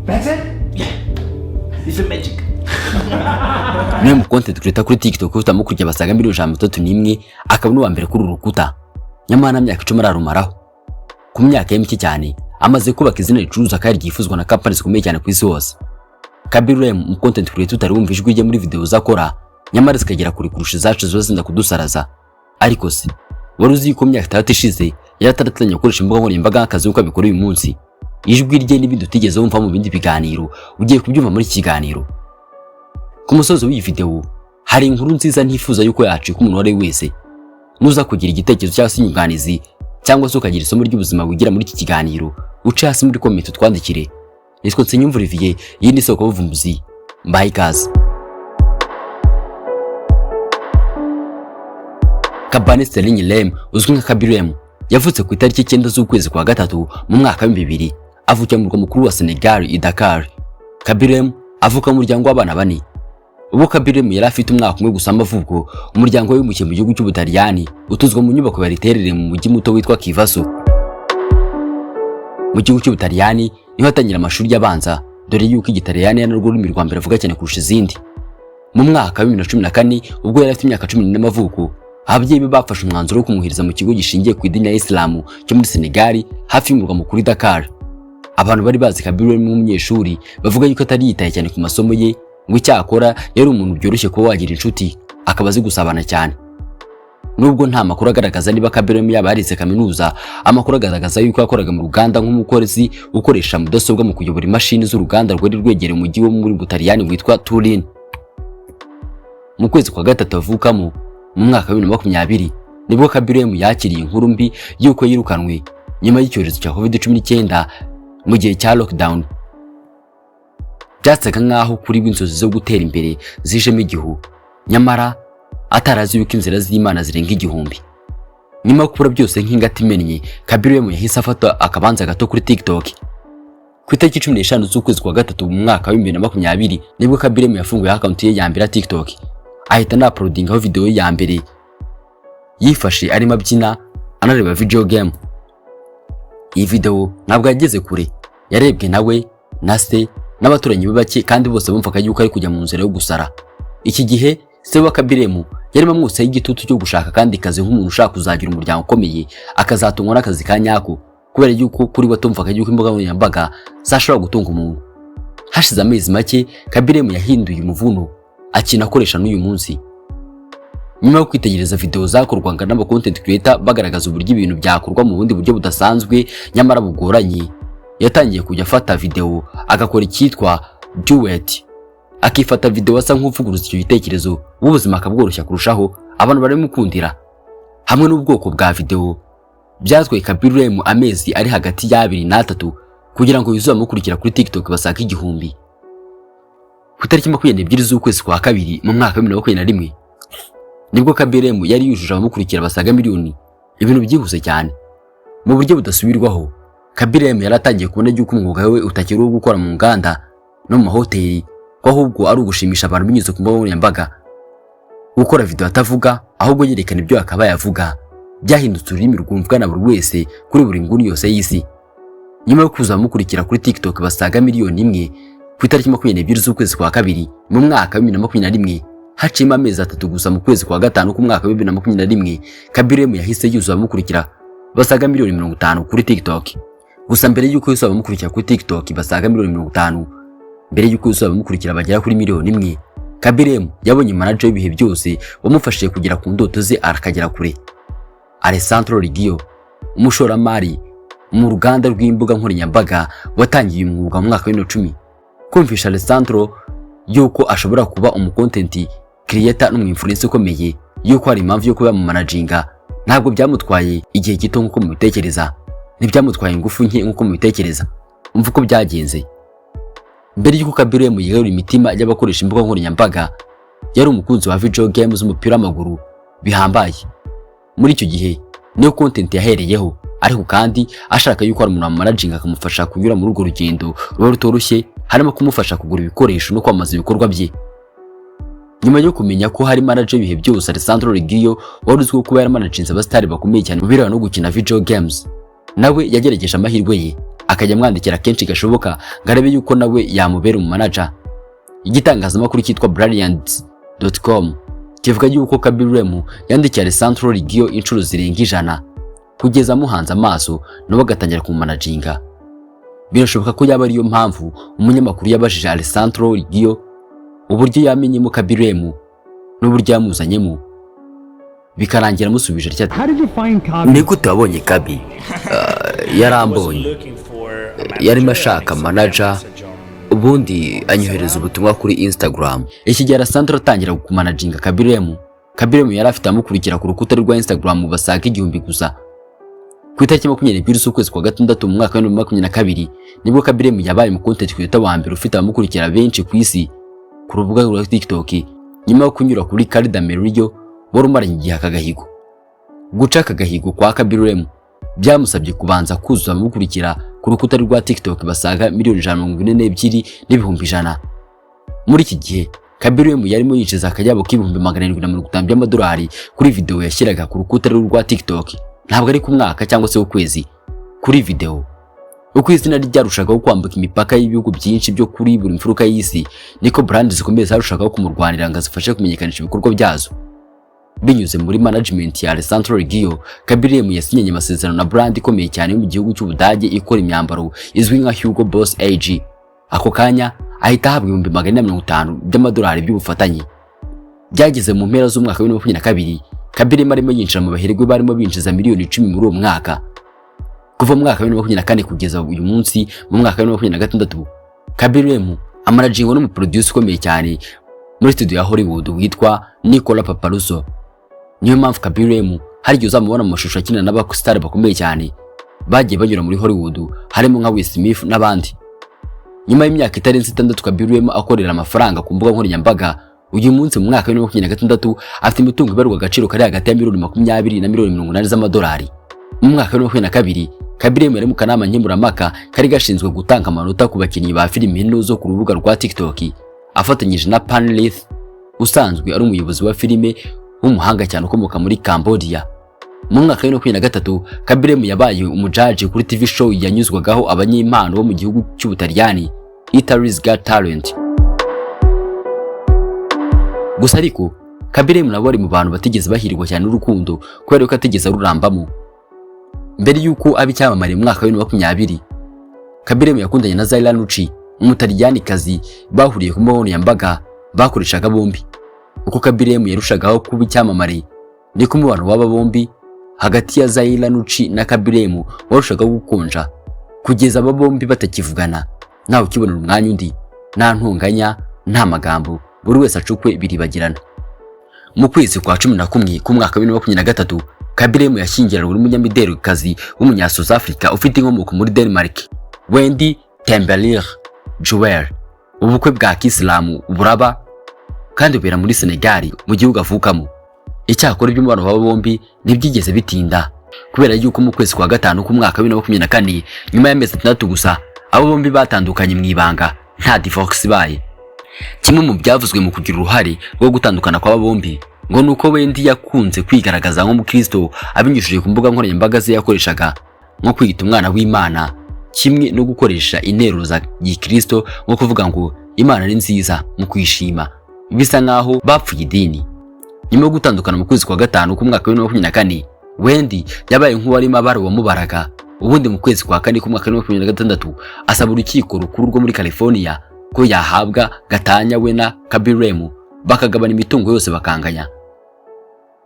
That's it? Yeah. It's a magic. Niwe mu content creator kuri TikTok ufite amukurikira basaga 31,000 akaba n'uwa mbere kuri uru rukuta. Nyamara na myaka 10 ararumaraho. Ku myaka mike cyane amaze kubaka izina ricuruza kandi ryifuzwa na companies zikomeye cyane ku isi hose. Kabirem mu content creator utari wumva ijwi rye muri video zakora, nyamara zikagera kuri kurusha zacu ziba zinda kudusaraza. Ariko se wari uzi ko myaka 3 ishize yaratatanya gukoresha imbuga nkoranyambaga akazi uko abikora uyu munsi? Ijwi rye n'ibindi utigeze wumva mu bindi biganiro ugiye kubyumva muri iki kiganiro. Ku musozo w'iyi video hari inkuru nziza ntifuza yuko yacika umuntu wari wese. Nuza kugira igitekerezo cyangwa se inyunganizi cyangwa se ukagira isomo ry'ubuzima wigira muri iki kiganiro, uce hasi muri comment twandikire. Nitwa Nsengiyumva Olivier, iyi ni Soko y'Ubuvumbuzi. Mbaye ikaze. Kabane Sterling Lem uzwi nka Kabirem yavutse ku itariki 9 z'ukwezi kwa gatatu mu mwaka wa 2000, avukira mu murwa mukuru wa Senegal i Dakar. Kabirem avuka mu muryango w'abana bane. Ubwo Kabirem yari afite umwaka umwe gusa amavuko, umuryango we wimukiye mu gihugu cy'Ubutaliyani utuzwa mu nyubako yari iterereye mu mujyi muto witwa Kivaso. Mu gihugu cy'Ubutaliyani niho atangira amashuri y'abanza, dore yuko Igitaliyani ari rwo rurimi rwa mbere avuga cyane kurusha izindi. Mu mwaka wa 2014 ubwo yari afite imyaka 14 y'amavuko, ababyeyi be bafashe umwanzuro wo kumuhiriza mu kigo gishingiye ku idini ya Islam cyo muri Senegal hafi y'umurwa mukuru Dakar. Abantu bari bazi Kabirem nk'umunyeshuri bavuga yuko atari yitaye cyane ku masomo ye, ngo icyakora yari umuntu byoroshye kuba wagira inshuti, akaba azi gusabana cyane. Nubwo nta makuru agaragaza niba Kabirem yaba yarize kaminuza, amakuru agaragaza yuko yakoraga mu ruganda nk'umukozi ukoresha mudasobwa mu kuyobora imashini z'uruganda rwari rwegereye umujyi wo muri Butaliyani witwa Turin. Mu kwezi kwa gatatu avukamo mu mwaka wa 2020 nibwo Kabirem yakiriye inkuru mbi yuko yirukanwe nyuma y'icyorezo cya COVID-19 mu gihe cya lockdown. Byasaga nkaho kuri w'inzozi zo gutera imbere zijemo igihu, nyamara atarazi yuko inzira z'Imana zirenga igihumbi. Nyuma yo kubura byose nk'ingati imennye, Kabirem yahise afata akabanza gato kuri TikTok. Ku itariki 15 z'ukwezi kwa gatatu mu mwaka wa 2020 nibwo Kabirem yafunguye account ye ya mbere ya TikTok, ahita na uploadingaho video ya mbere yifashe arimo abyina anareba video game. Iyi video ntabwo yageze kure, yarebwe nawe na se n'abaturanyi be bake kandi bose bumvaga yuko ari kujya mu nzira yo gusara. Iki gihe se wa Kabirem yarimo amwutsa y'igitutu cyo gushaka kandi kazi nk'umuntu ushaka kuzagira umuryango ukomeye, akazatungwa n'akazi ka nyako, kubera yuko kuri we atumvaga yuko imbuga nkoranyambaga zashobora gutunga umuntu. Hashize amezi make Kabirem yahinduye umuvuno akina akoresha n'uyu munsi. Nyuma yo kwitegereza video zakorwaga n'aba content creator bagaragaza uburyo ibintu byakorwa mu bundi buryo budasanzwe nyamara bugoranye, yatangiye kujya afata video agakora icyitwa duet, akifata video asa nk'uvuguruza icyo gitekerezo ubuzima akabworoshya kurushaho. Abantu baramukundira. Hamwe n'ubwoko bwa video byazwe Kabirem amezi ari hagati ya 2 na 3 kugira ngo yuzuye amukurikira kuri TikTok basaga igihumbi. Ku itariki 22 z'ukwezi kwa kabiri mu mwaka wa 2021 nibwo Kabirem yari yujuje abamukurikira basaga miliyoni, ibintu byihuse cyane mu buryo budasubirwaho. Kabirem yaratangiye kubona yuko umwuga we utakiri uwo gukora mu nganda no mu mahoteli, ko ahubwo ari ugushimisha abantu binyuze ku mbuga nkoranyambaga. Gukora video atavuga ahubwo yerekana ibyo akaba yavuga byahindutse ururimi rwumvwa na buri wese kuri buri nguni yose y'isi. Nyuma yo kuza amukurikira kuri TikTok basaga miliyoni imwe ku itariki 22 z'ukwezi kwa kabiri mu mwaka wa 2021, hacima amezi 3 gusa mu kwezi kwa gatanu ku mwaka wa 2021 Kabirem yahise yuzuza amukurikira basaga miliyoni 50 kuri TikTok. Gusa mbere yuko yuzuza amukurikira kuri TikTok basaga miliyoni 50, mbere yuko yuzuza amukurikira bagera kuri miliyoni imwe, Kabirem yabonye manager w'ibihe byose wamufashije kugera ku ndoto ze arakagera kure. Alessandro Rigio, umushoramari mu ruganda rw'imbuga nkoranyambaga watangiye umwuga mu mwaka wa 2010, kumvisha Alessandro yuko ashobora kuba umucontent creator n'umwinfluencer ukomeye, yuko hari impamvu yo kuba mu managinga. Ntabwo byamutwaye igihe gito nk'uko mubitekereza, ntibyamutwaye ingufu nke nk'uko mubitekereza. Umva uko byagenze. Mbere y'uko Kabirem yigarura imitima y'abakoresha imbuga nkoranyambaga, yari umukunzi wa video games z'umupira w'amaguru bihambaye. Muri icyo gihe niyo content yahereyeho, ariko kandi ashaka yuko ari umuntu wa managing akamufasha kunyura muri urwo rugendo ruba rutoroshye, harimo kumufasha kugura ibikoresho no kwamaza ibikorwa bye. Nyuma yo kumenya ko hari manager ibihe byose Alessandro Rigio wari uzwiho kuba yaramanaginze abastari bakomeye cyane mu bireba no gukina video games, nawe yagerageje amahirwe ye akajya amwandikira kenshi gashoboka ngo arebe yuko nawe yamubera manager. Igitangazamakuru cyitwa Brilliant.com kivuga yuko Kabirem yandikiye Alessandro Riggio inshuro zirenga 100 kugeza amuhanze amaso nawe agatangira kumanaginga. Birashoboka ko yaba ariyo mpamvu umunyamakuru yabajije Alessandro Riggio uburyo yamenyemo Kabirem n'uburyo yamuzanyemo, bikarangira amusubije ati ni gute wabonye Kabi? Yarambonye, yarimo ashaka manager, ubundi anyohereza ubutumwa kuri Instagram. Iki gihe Alessandro atangira kumanaginga Kabirem yari afite amukurikira ku rukuta rwa Instagram basaga 1000 gusa. Ku itariki 22 z'ukwezi kwa gatandatu mu mwaka wa 2022 nibwo Kabirem yabaye mu content creator wa mbere ufite amukurikira benshi ku isi ku rubuga rwa TikTok, nyuma yo kunyura kuri Khalid Ameriyo wari umaranye igihe akagahigo. Guca akagahigo kwa Kabirem byamusabye kubanza kuzuza amukurikira ku rukuta rwa TikTok basaga 142,100,000. Muri iki gihe Kabirem yarimo yinjiza akayabo k'ibihumbi 750 by'amadolari kuri video yashyiraga ku rukuta rwa TikTok, ntabwo ari ku mwaka cyangwa se ukwezi. Kuri video uko izina ryarushagaho kwambuka imipaka y'ibihugu byinshi byo kuri buri mfuruka y'isi, niko brand zikomeye zarushagaho kumurwanira ngo azifashe kumenyekanisha ibikorwa byazo. Binyuze muri management ya Alessandro Riggio, Kabirem yasinyanye amasezerano na brand ikomeye cyane yo mu gihugu cy'Ubudage ikora imyambaro izwi nka Hugo Boss AG. Ako kanya ahita ahabwa 450 by'amadolari by'ubufatanye. Byageze mu mpera z'umwaka wa 2022, Kabirem arimo yinjira mu baherwe barimo binjiza miliyoni 10 muri uwo mwaka. Kuva mu mwaka wa 2024 kugeza uyu munsi mu mwaka wa 2026, Kabirem amanagingwa n'umuproducer ukomeye cyane muri studio ya Hollywood witwa Nicola Paparusso. Niyo mpamvu Kabirem hari igihe uzamubona mu mashusho akina n'abastar bakomeye cyane bagiye banyura muri Hollywood, harimo nka Will Smith n'abandi. Nyuma y'imyaka itarenze 6 Kabirem akorera amafaranga ku mbuga nkoranyambaga, uyu munsi mu mwaka wa 2026 afite imitungo ibarwa agaciro kari hagati ya miliyoni 20 na miliyoni 80 z'amadolari. Mu mwaka wa 2022 Kabirem yari mu kanama nkemurampaka kari gashinzwe gutanga amanota ku bakinnyi ba filime nto zo ku rubuga rwa TikTok, afatanyije na Pan Lith usanzwe ari umuyobozi wa filime w'umuhanga cyane ukomoka muri Cambodia. Mu mwaka wa 2023 Kabirem yabaye umujaji kuri TV show yanyuzwagaho abanyempano bo mu gihugu cy'Ubutaliyani Italy's Got Talent. Gusa ariko Kabirem nabo ari mu bantu batigeze bahirwa cyane n'urukundo kubera ko atigeze rurambamo. Mbere yuko abicyamamare mu mwaka wa 2020, Kabirem yakundanye na Zaira Nucci, umutaliyanikazi bahuriye ku mbuga nkoranyambaga bakoreshaga bombi. Uko Kabirem yarushagaho kuba icyamamare, niko umubano w'aba bombi hagati ya Zaira Nucci na Kabirem warushagaho gukonja, kugeza aba bombi batakivugana, ntawe ukibonera umwanya undi, nta ntonganya, nta magambo, buri wese acukwe biribagirana. Mu kwezi kwa 11 ku mwaka wa 2023 Kabirem yashyingiranywe n'umunyamidelikazi w'umunya South Africa ufite inkomoko muri Denmark, Wendy Tembelir Joel. Ubukwe bwa Kisilamu buraba kandi bubera muri Senegal mu gihugu avukamo. Icyakora iby'umubano w'aba bombi ntibyigeze bitinda kubera yuko mu kwezi kwa gatanu ku mwaka wa 2024 nyuma y'amezi 3 gusa abo bombi batandukanye mu ibanga, nta divorce baye. Kimwe mu byavuzwe mu kugira uruhare rwo gutandukana kw'aba bombi ngo nuko Wendy yakunze kwigaragaza nk'umukristo abinyujije ku mbuga nkoranyambaga ze yakoreshaga nko kwita umwana w'Imana, kimwe no gukoresha interuro za gikristo nko kuvuga ngo Imana ni nziza mu kwishima, bisa nkaho bapfuye idini. Nyuma yo gutandukana mu kwezi kwa gatanu ku mwaka wa 2024, Wendy yabaye nk'uwarimo abari wamubaraga. Ubundi mu kwezi kwa kane ku mwaka wa 2026 asaba urukiko rukuru rwo muri California ko yahabwa gatanya we na Kabirem bakagabana imitungo yose bakanganya.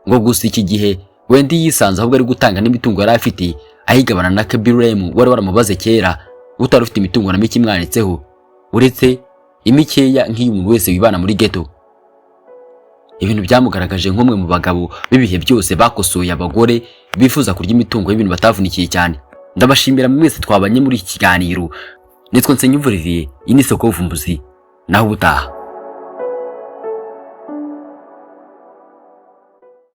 Ngo gusa iki gihe Wendy yisanze ahubwo ari gutanga n'imitungo yari afite ayigabana na Kabirem wari waramubaze kera utari ufite imitungo na mike imwanitseho, uretse imikeya nk'iyo umuntu wese wibana muri ghetto. Ibintu byamugaragaje nk'umwe mu bagabo bibihe byose bakosoye abagore bifuza kurya imitungo y'ibintu batavunikiye cyane. Ndabashimira mwese twabanye muri iki kiganiro. Nitwa Nsengiyumva Olivier, iyi ni Isoko y'Ubuvumbuzi, naho ubutaha.